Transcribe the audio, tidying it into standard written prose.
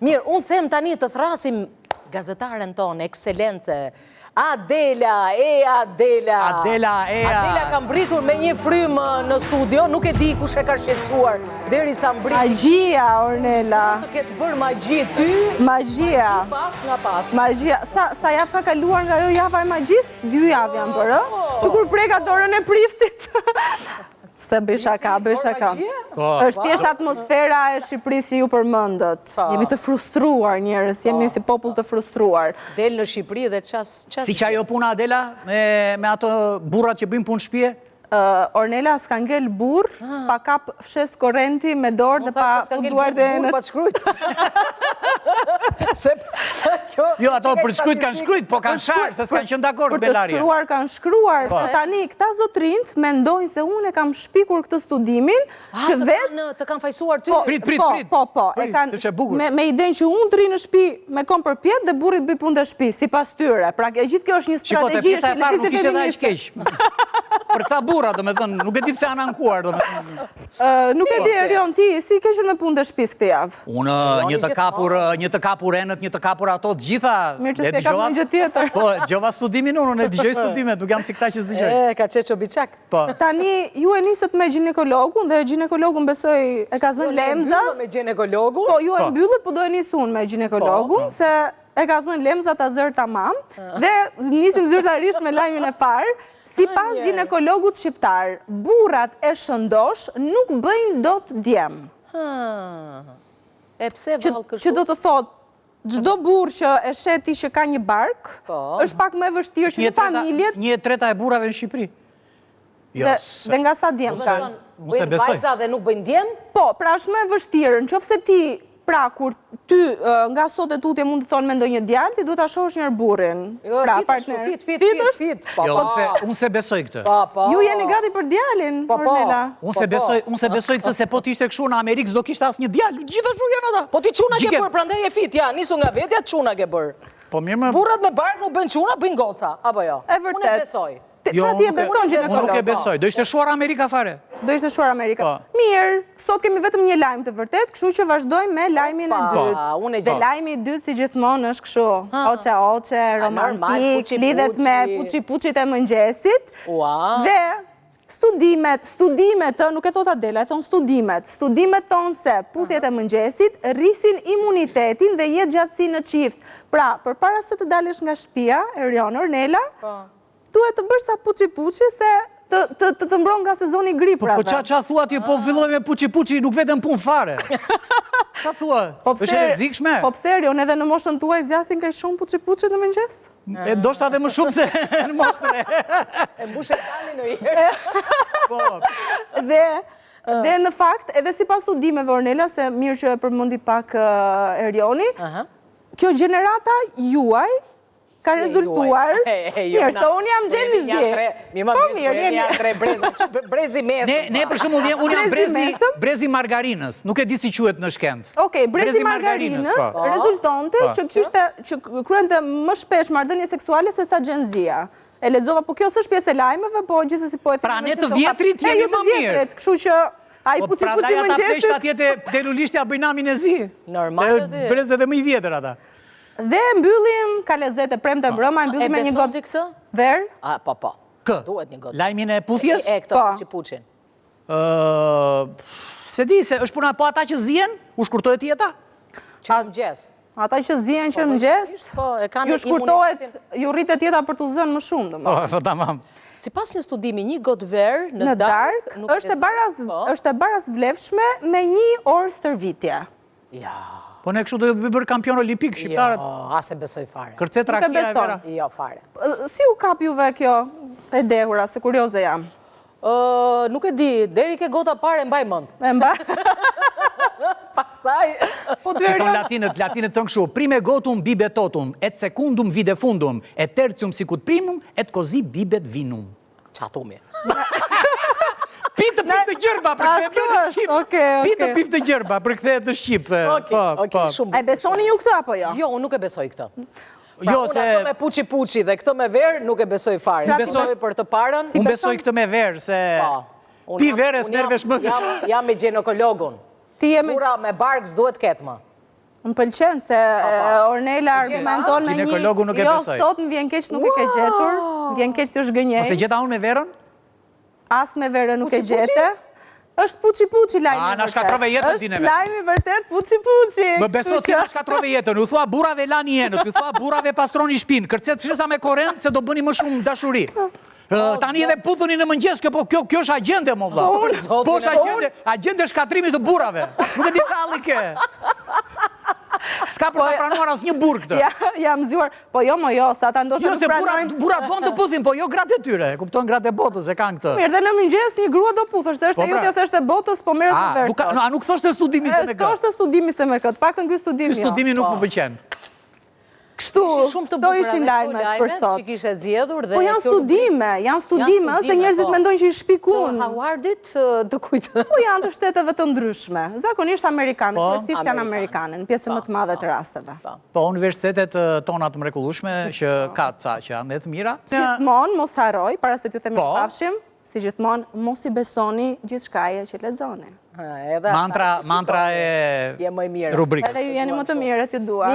Mirë, unë them tani të thrasim gazetaren tonë, ekselente, Adela. Adela ka mbritur me një frymë në studio, nuk e di kush e ka shqetësuar deri sa mbriti. Magjia, Ornella. Të ketë bërë magji ty. Magjia. Pas nga pas. Magjia. Sa javë ka kaluar nga jo java e magjisë? 2 javë janë bërë, që kur preka dorën e priftit. Se bëj shaka. Është thjesht atmosfera e Shqipërisë ju përmendët. Jemi të frustruar njerëz, jemi si popull të frustruar. Del në Shqipëri dhe ças. Si që ajo puna, Adela, me ato burrat që bëjmë punë shtëpie? Ornella s'ka ngel burr, pa kap fshes korrenti me dorë dhe pa duar dhe burr pa shkrujt. Jo, ato për shkrujt kanë shkrujt, po kanë sharë, se s'kanë qenë dakord me larje. Për të shkruar kanë shkruar, po tani këta zotrinjt mendojnë se unë e kam shpikur këtë studimin, që vetë të kanë fajsuar ty. Prit. Me idenë që unë të ri në shtëpi me kom për pjetë dhe burrit bëj punë të shtëpi, sipas tyre. Pra e gjithë kjo është një strategji e televizive feministe. Do me thënë, nuk e di pse anë ankuar, do me thënë. Nuk e di, Erion, ti, si ke qenë me punë të shtëpisë këtë javë? Unë, një të kapur enët, një të kapur ato, të gjitha. Mirë që s'ke kapur një gjë tjetër. Po, gjova studimin unë e digjoj studimet, nuk jam si këta që s'digjoj. Ka qeqo biçak. Tani, ju e nisët me ginekologun, dhe ginekologun besoj e ka zënë lemza. Me ginekologun? Po, ju e mbyllët, po do e nisë unë me ginekologun, se e ka zënë lemza ta zërë tamam, dhe nisim zyrtarisht me lajmin e parë. Si pas ginekologut shqiptar, burrat e shëndosh nuk bëjnë dot djem. E pse valë kështu? Që do të thot, gjdo burr që e sheti që ka një bark, është pak me vështirë që në familjet... 1/3 e burrave në Shqipëri. Dhe nga sa djem kanë? Bëjnë vajza dhe nuk bëjnë djem? Po, pra është me vështirë, në qofë se ti... Pra, kur ty nga sot e tutje mund të thonë me ndonjë djalë, ti duhet ta shohësh një burrin. Pra, partner. Fit. Unë se besoj këtë. Ju jeni gati për djalin, Ornella? Unë se besoj këtë se po t'ishte kështu në Amerikë, s'do kishte asnjë djalë. Gjithashtu janë ata. Po ti çuna ke bërë, prandaj e fit, ja, nisu nga vetja çuna ke bërë. Po mirë më. Burrat me bark nuk bën çuna, bëjnë goca, apo jo? E vërtet. Unë besoj. Pra ti e beson ginekolog? Unë nuk e besoj. Do ishte shuar Amerika fare. Do ishte shuar Amerika. Mirë, sot kemi vetëm një lajm të vërtet, kështu që vazhdojmë me lajmin e dytë. Dhe lajmi i dytë si gjithmonë është kështu, oqe, romantik, lidhet me puçi-puçit e mëngjesit. Dhe studimet, nuk e thot Adela, e thon studimet thonë se puthjet e mëngjesit rrisin imunitetin dhe jetë gjatësi në qift. Pra, përpara se të dalësh nga shtëpia, Erion, Ornella, duhet të bësh sa puçi-puçi se të mbron nga sezoni griprave. Po qa thua ti, po filloj me puçi-puçi, nuk vetëm pun fare. Qa thua? është rrezikshme? Po pse, Erion, edhe në moshën tuaj zjasin kaj shumë puçi-puçi në mëngjes? E ndoshta edhe më shumë se në moshën e. E mbushe tani në i. Dhe në fakt, edhe si pas studimeve, Ornella, se mirë që e përmendi pak Erioni, kjo gjenerata juaj ka rezultuar. Mirë, se unë jam Gjeni Zi. Mirë, janë tre brezi mesëm. Ne për shumë unë jam brezi margarinës. Nuk e di si quhet në shkencë. Okej, brezi margarinës rezultonte që kryente më shpesh marrëdhënie seksuale se sa Gen Z-a. E lexova, po kjo s'është pjesë e lajmeve, po gjithsesi po e them. Pra ne të vjetrit jemi më mirë. Kështu që ai puçi-puçi më mëngjesit. Ata atje te lulishtja bëjnë namin e zi. Normal. Brezet e më i vjetër ata. Dhe mbyllim, ka lezet e premte mbrëma, mbyllim me një gotë. E beson ti këtë? Verë? Po. Kë? Duhet një gotë. Lajmin e puthjes? E këto puçi-puçin. Se di, se është puna po ata që zien, u shkurtohet jeta? Që mëngjes. Ata që zien që mëngjes, ju shkurtohet, ju rritet jeta për të zënë më shumë. Po, tamam. Si pas një studimi, një gotë verë në dark, është e baras vlefshme me 1 orë stërvitje. Ja. Po ne kështu do të bërë kampion olimpik shqiptarët. Jo, asë besoj fare. Kërcet rakia e vera. Jo, fare. Si u kap juve kjo e dehura, se kurioze jam? Nuk e di, deri ke gota pare mbaj mënd. E mbaj? Pastaj... Shikon latinët thënë kështu, prime gotum bibet totum, et secundum vide fundum, et tertium sicut primum, et così bibet vinum. Qa thumi? Pitë piftë gjerba për këthet në Shqip. Pitë piftë gjerba për këthet në Shqip. E besoni ju këtë apo jo? Jo, unë nuk e besoj këtë. Jo, se... Unë me puçi-puçi dhe këtë me verë nuk e besoj fare. Unë besoj për të parën. Unë besoj këtë me verë, se... Pi verë e s'mervesh më vishë. Jam me ginekologun. Bura me barks duhet ketë më. Më pëlqen se Ornela argumenton me një... Ginekologu nuk e besoj. Jo, sot më vjen keq nuk e ke gjetur. Më vjen keq të shgënjej. Ose gjeta unë me verën? As me verën nuk e gjete. Është puçi lajmi vërtet. Na shkatrove jetën ti neve. Është lajmi vërtet puçi. Më beso ti na shkatrove jetën. U thua burrave lani jenët, u thua burrave pastroni shtëpinë. Kërcet fshesa me korrent se do bëni më shumë dashuri. Tani edhe puthuni në mëngjes, kjo është agjende, mo vlla. Po është agjende shkatrimit të burrave. Nuk e di çalli ke. S'ka për ta pranuar asnjë burr këtë. Jam zgjuar. Po jo, sa ta ndoshta nuk pranojmë. Burrat duan të puthin, po jo gratë e tyre. Kupton gratë e botës e kanë këtë. Mirë, dhe në mëngjes një grua do puthësh, se është e jotja, se është e botës, po merret në verso. A nuk thoshte studimi se me këtë. Thoshte studimi se me këtë. Paktën ky studimi. Ky studimi nuk më pëlqen. Kështu, to ishin lajmet për sot. Që kishe zgjedhur dhe... Po janë studime, se njerëzit mendojnë që i shpikun. Po Howardit të kujtë. Po janë të shteteve të ndryshme. Zakonisht amerikanë, kryesisht janë amerikanë, në pjesën më të madhe të rasteve. Po universitetet tona të mrekullueshme që ka ca që janë të mira. Gjithmonë mos harroj, para se t'ju themi pafshim, si gjithmonë mos i besoni gjithçkaje që lexoni. Mantra e rubrikës. Edhe ju jeni më të mirë, t'ju dua.